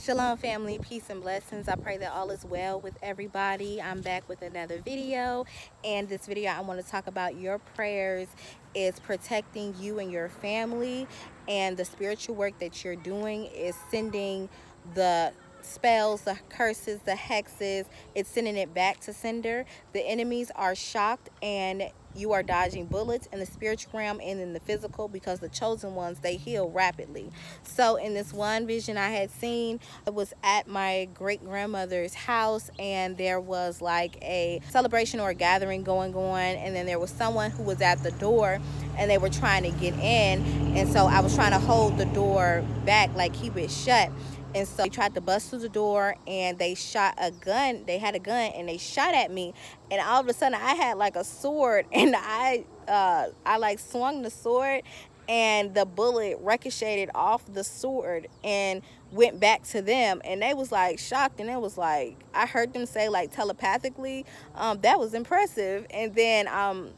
Shalom family, peace and blessings. I pray that all is well with everybody. I'm back with another video, and this video I want to talk about your prayers is protecting you and your family, and the spiritual work that you're doing is sending the spells, the curses, the hexes, it's sending it back to sender. The enemies are shocked and you are dodging bullets in the spiritual realm and in the physical, because the chosen ones, they heal rapidly. So in this one vision I had seen, it was at my great grandmother's house, and there was like a celebration or a gathering going on, and then there was someone who was at the door and they were trying to get in, and so I was trying to hold the door back, like keep it shut. And so they tried to bust through the door and they shot a gun. They had a gun and they shot at me. And all of a sudden I had like a sword, and I like swung the sword, and the bullet ricocheted off the sword and went back to them, and they was like shocked. And it was like I heard them say like telepathically, that was impressive. And then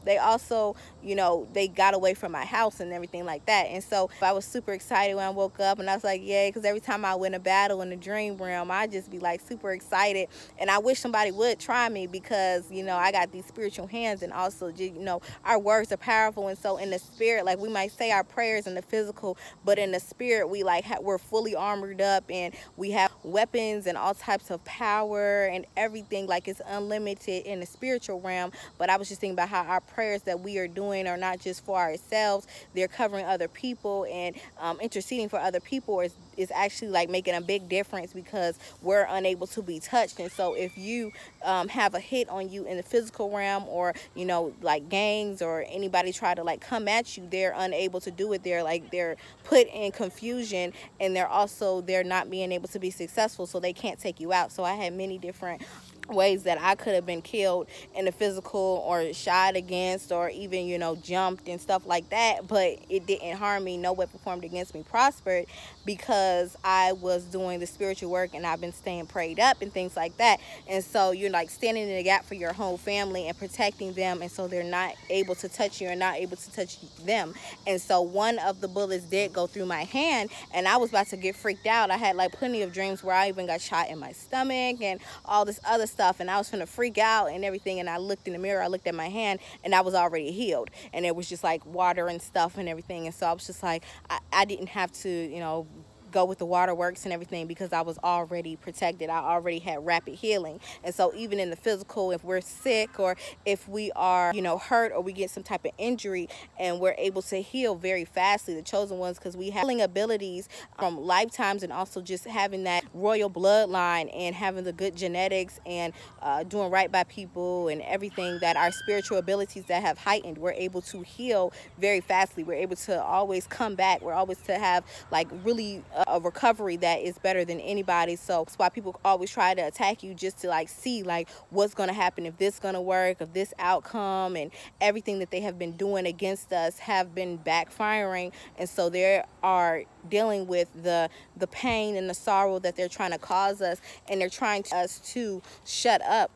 they also, you know, they got away from my house and everything like that. And so I was super excited when I woke up, and I was like, yay, because every time I win a battle in the dream realm, I just be like super excited. And I wish somebody would try me, because you know I got these spiritual hands, and also, you know, our words are powerful. And so in the spirit, like we might say our prayers in the physical, but in the spirit we like we're fully armored up, and we have weapons and all types of power and everything. Like it's unlimited in the spiritual realm. But I was just thinking about how our prayers that we are doing are not just for ourselves, they're covering other people, and interceding for other people is actually like making a big difference, because we're unable to be touched. And so if you have a hit on you in the physical realm, or you know, like gangs or anybody try to like come at you, they're unable to do it. They're put in confusion, and they're not being able to be successful, so they can't take you out. So I had many different ways that I could have been killed in the physical, or shot against, or even, you know, jumped and stuff like that, but it didn't harm me. No weapon formed against me prospered, because I was doing the spiritual work, and I've been staying prayed up and things like that. And so you're like standing in the gap for your whole family and protecting them, and so they're not able to touch you and not able to touch them. And so one of the bullets did go through my hand, and I was about to get freaked out. I had like plenty of dreams where I even got shot in my stomach and all this other stuff, and I was gonna freak out and everything. And I looked in the mirror, I looked at my hand, and I was already healed, and it was just like water and stuff and everything. And so I was just like, I didn't have to, you know, go with the waterworks and everything, because I was already protected. I already had rapid healing. And so even in the physical, if we're sick, or if we are, you know, hurt, or we get some type of injury, and we're able to heal very fastly, the chosen ones, because we have healing abilities from lifetimes, and also just having that royal bloodline, and having the good genetics, and doing right by people, and everything, that our spiritual abilities that have heightened, we're able to heal very fastly. We're able to always come back. We're always to have like really a recovery that is better than anybody. So that's why people always try to attack you, just to like see like what's going to happen, if this going to work, if this outcome, and everything that they have been doing against us have been backfiring. And so they are dealing with the pain and the sorrow that they're trying to cause us, and they're trying us to shut up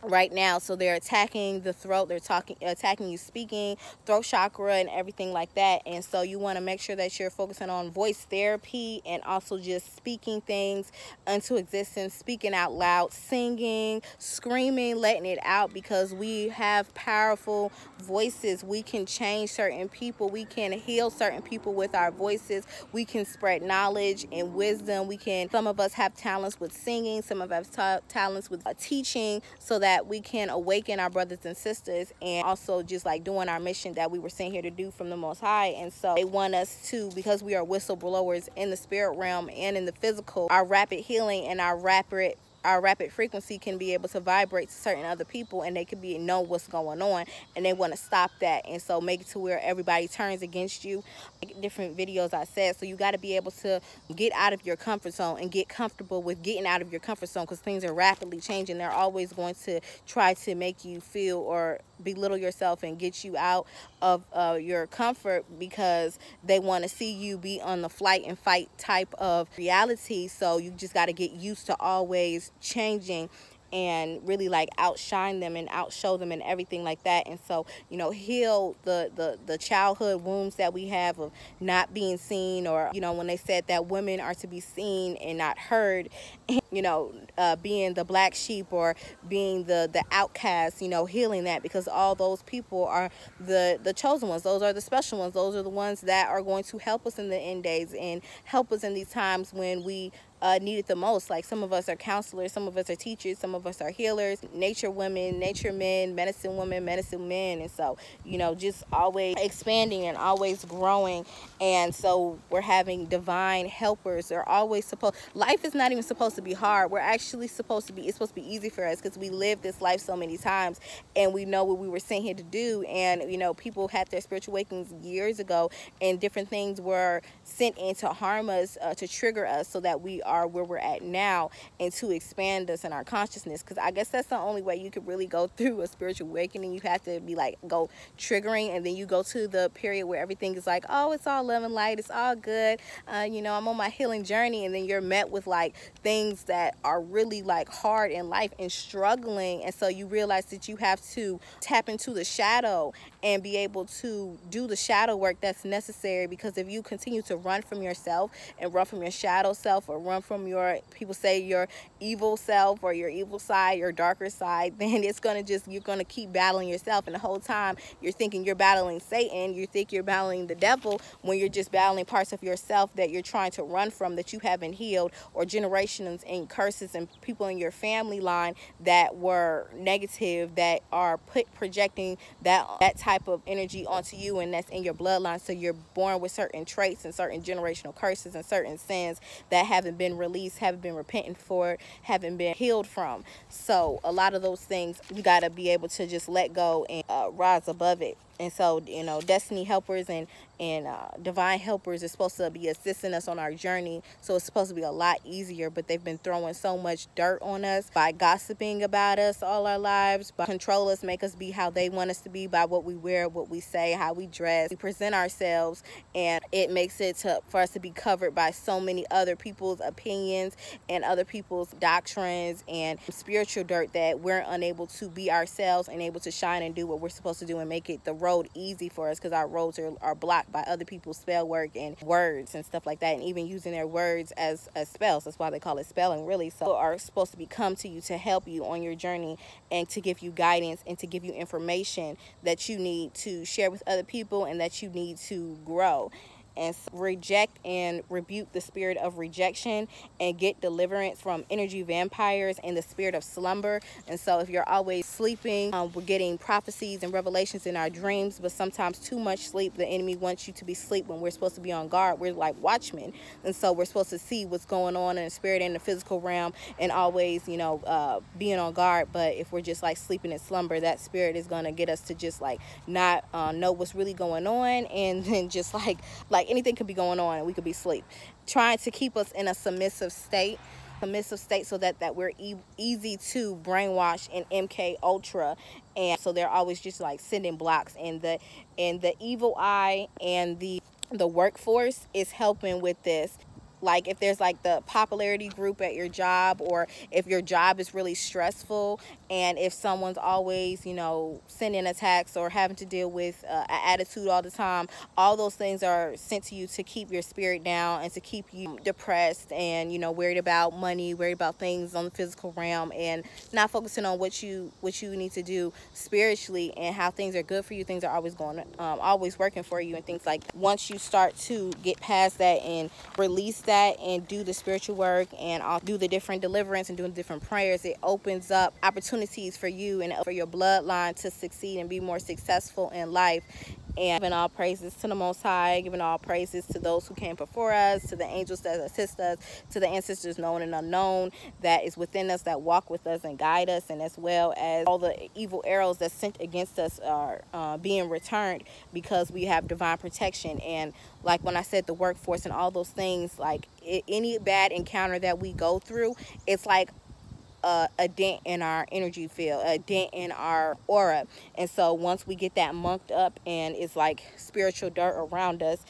right now. So they're attacking the throat, they're attacking you speaking, throat chakra, and everything like that. And so you want to make sure that you're focusing on voice therapy, and also just speaking things into existence, speaking out loud, singing, screaming, letting it out, because we have powerful voices. We can change certain people, we can heal certain people with our voices, we can spread knowledge and wisdom. Some of us have talents with singing, some of us have talents with teaching, so that we can awaken our brothers and sisters, and also just like doing our mission that we were sent here to do from the Most High. And so they want us to, because we are whistleblowers in the spirit realm and in the physical, our rapid healing and our rapid frequency can be able to vibrate to certain other people, and they can know what's going on, and they want to stop that. And so make it to where everybody turns against you. Different videos I said, so you got to be able to get out of your comfort zone and get comfortable with getting out of your comfort zone, because things are rapidly changing. They're always going to try to make you feel or belittle yourself and get you out of your comfort, because they want to see you be on the flight and fight type of reality. So you just got to get used to always changing and really like outshine them and outshow them and everything like that. And so, you know, heal the childhood wounds that we have of not being seen, or, you know, when they said that women are to be seen and not heard, you know, being the black sheep or being the outcast, you know, healing that, because all those people are the chosen ones. Those are the special ones. Those are the ones that are going to help us in the end days and help us in these times when we need it the most. Like, some of us are counselors, some of us are teachers, some of us are healers, nature women, nature men, medicine women, medicine men. And so, you know, just always expanding and always growing. And so we're having divine helpers. They're always supposed, life is not even supposed to be hard. We're actually supposed to be, it's supposed to be easy for us because we lived this life so many times and we know what we were sent here to do. And, you know, people had their spiritual awakenings years ago, and different things were sent in to harm us, to trigger us, so that we are where we're at now, and to expand us in our consciousness. Because I guess that's the only way you could really go through a spiritual awakening. You have to be like, go triggering, and then you go to the period where everything is like, oh, it's all love and light, it's all good, you know, I'm on my healing journey. And then you're met with like things that are really like hard in life and struggling. And so you realize that you have to tap into the shadow and be able to do the shadow work that's necessary. Because if you continue to run from yourself and run from your shadow self, or run from your, people say, your evil self or your evil side, your darker side, then it's gonna just, you're gonna keep battling yourself. And the whole time you're thinking you're battling Satan, you think you're battling the devil, when you're just battling parts of yourself that you're trying to run from, that you haven't healed, or generations and curses and people in your family line that were negative, that are projecting that type of energy onto you, and that's in your bloodline. So you're born with certain traits and certain generational curses and certain sins that haven't been released, haven't been repentant for, haven't been healed from. So a lot of those things you got to be able to just let go and rise above it. And so, you know, destiny helpers and divine helpers is supposed to be assisting us on our journey. So it's supposed to be a lot easier, but they've been throwing so much dirt on us by gossiping about us all our lives, by control us, make us be how they want us to be, by what we wear, what we say, how we dress, we present ourselves. And it makes it for us to be covered by so many other people's opinions and other people's doctrines and spiritual dirt, that we're unable to be ourselves and able to shine and do what we're supposed to do and make it the road easy for us, because our roads are blocked by other people's spell work and words and stuff like that, and even using their words as spells. That's why they call it spelling, really. So are supposed to come to you to help you on your journey and to give you guidance and to give you information that you need to share with other people and that you need to grow. And reject and rebuke the spirit of rejection and get deliverance from energy vampires and the spirit of slumber. And so if you're always sleeping, we're getting prophecies and revelations in our dreams, but sometimes too much sleep, the enemy wants you to be asleep when we're supposed to be on guard. We're like watchmen, and so we're supposed to see what's going on in the spirit and the physical realm, and always, you know, being on guard. But if we're just like sleeping in slumber, that spirit is going to get us to just like not know what's really going on, and then just like anything could be going on and we could be asleep, trying to keep us in a submissive state, so that we're easy to brainwash and MK Ultra. And so they're always just like sending blocks, and the evil eye and the workforce is helping with this. Like if there's like the popularity group at your job, or if your job is really stressful, and if someone's always, you know, sending attacks or having to deal with an attitude all the time, all those things are sent to you to keep your spirit down and to keep you depressed and, you know, worried about money, worried about things on the physical realm, and not focusing on what you need to do spiritually and how things are good for you. Things are always working for you and things like that. Once you start to get past that and release that and do the spiritual work and do the different deliverance and doing different prayers, it opens up opportunities for you and for your bloodline to succeed and be more successful in life. And giving all praises to the Most High, giving all praises to those who came before us, to the angels that assist us, to the ancestors known and unknown that is within us, that walk with us and guide us, and as well as all the evil arrows that sent against us are being returned, because we have divine protection. And like when I said the workforce and all those things, like any bad encounter that we go through, it's like a dent in our energy field, a dent in our aura. And so once we get that mucked up and it's like spiritual dirt around us,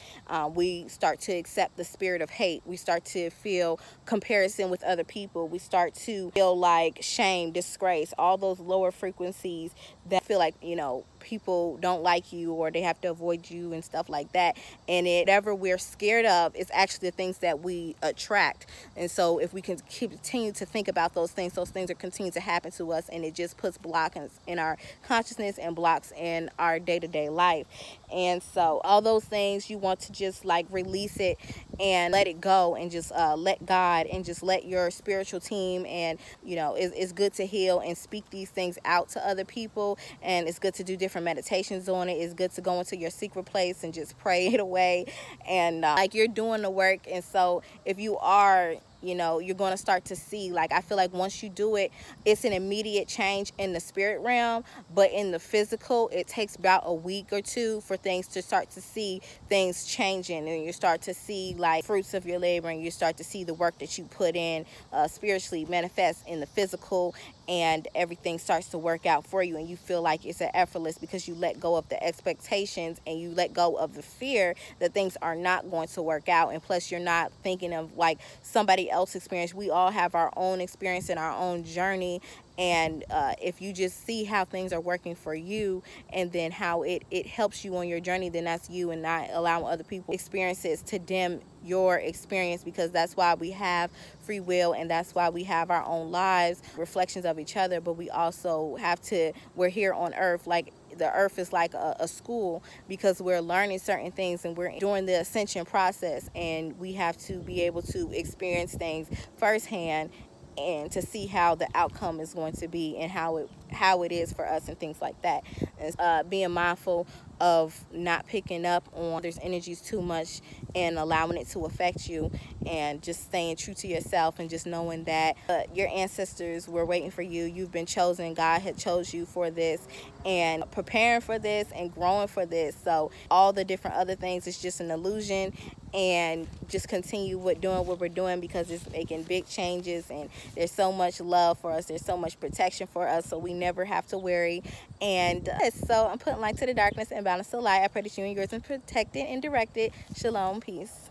we start to accept the spirit of hate. We start to feel comparison with other people. We start to feel like shame, disgrace, all those lower frequencies that feel like, you know, people don't like you or they have to avoid you and stuff like that. And whatever we're scared of is actually the things that we attract. And so if we can continue to think about those things are continue to happen to us, and it just puts blocks in our consciousness and blocks in our day-to-day life. And so all those things, you want to just like release it and let it go, and just let God and just let your spiritual team, and you know, it's good to heal and speak these things out to other people, and it's good to do different meditations on it. It's good to go into your secret place and just pray it away, and like you're doing the work. And so if you are, you know, you're going to start to see, like, I feel like once you do it, it's an immediate change in the spirit realm, but in the physical, it takes about a week or two for things to start to see things changing, and you start to see like fruits of your labor, and you start to see the work that you put in spiritually manifest in the physical, and everything starts to work out for you, and you feel like it's effortless because you let go of the expectations and you let go of the fear that things are not going to work out. And plus, you're not thinking of like somebody else's experience. We all have our own experience and our own journey, and if you just see how things are working for you, and then how it helps you on your journey, then that's you, and not allowing other people's experiences to dim your experience, because that's why we have free will, and that's why we have our own lives, reflections of each other. But we also have to, we're here on earth, like the earth is like a school, because we're learning certain things and we're doing the ascension process, and we have to be able to experience things firsthand and to see how the outcome is going to be, and how it is for us and things like that. And being mindful of not picking up on others' energies too much and allowing it to affect you, and just staying true to yourself, and just knowing that your ancestors were waiting for you. You've been chosen. God had chose you for this, and preparing for this and growing for this. So all the different other things is just an illusion, and just continue with doing what we're doing, because it's making big changes, and there's so much love for us, there's so much protection for us, so we never have to worry. And so I'm putting light to the darkness and balance to light. I pray that you and yours are protected and directed. Shalom, peace.